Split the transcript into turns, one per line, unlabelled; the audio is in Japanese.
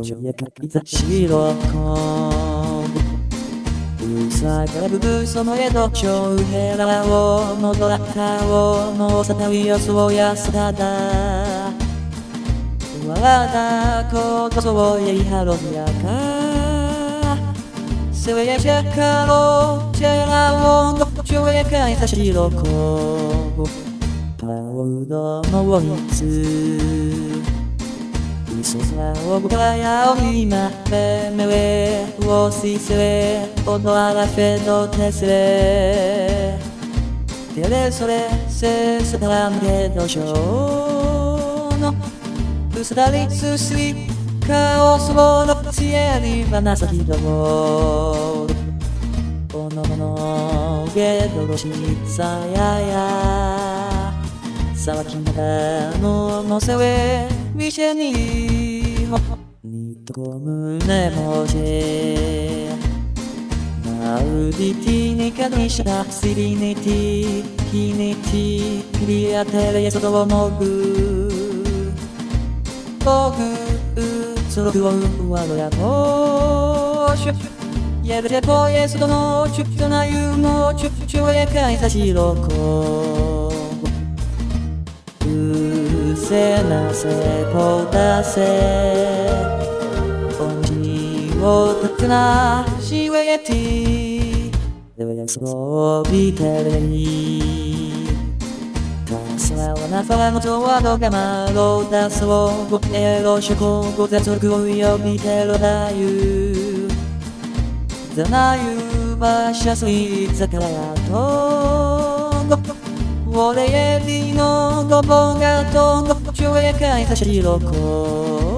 上へかきざしろこうさがぶぶその江戸町へらをのどらかをのさたびよそうやすただわだことそうやいはろやかせわやしゃかろちゃらをの上へかいざしろこパウドのいつそさをぶかやおみまめめれおしせれおのあらfeどてせれてれそれせせたらんでどしょうのうすだりすすいかおそぼのちえにばなさきどもおのものげどろしさややさわきなだのせれみせにほにとこむねもじなうりティにかにしたしりにティひにティクリアテレやそどもぐぼぐそろくをうわろやとしゅやるてぽえそどのちゅとなゆもちゅちゅえかいさしろこせなせぽだせおにをたつなしわえてでわそうびてれにたさわなファのとわどがまろだそうごえろしょこごぜとくをよびてろだゆざなゆばしゃすいざからやと俺へりのごぼがとんごちょえかいさしろこ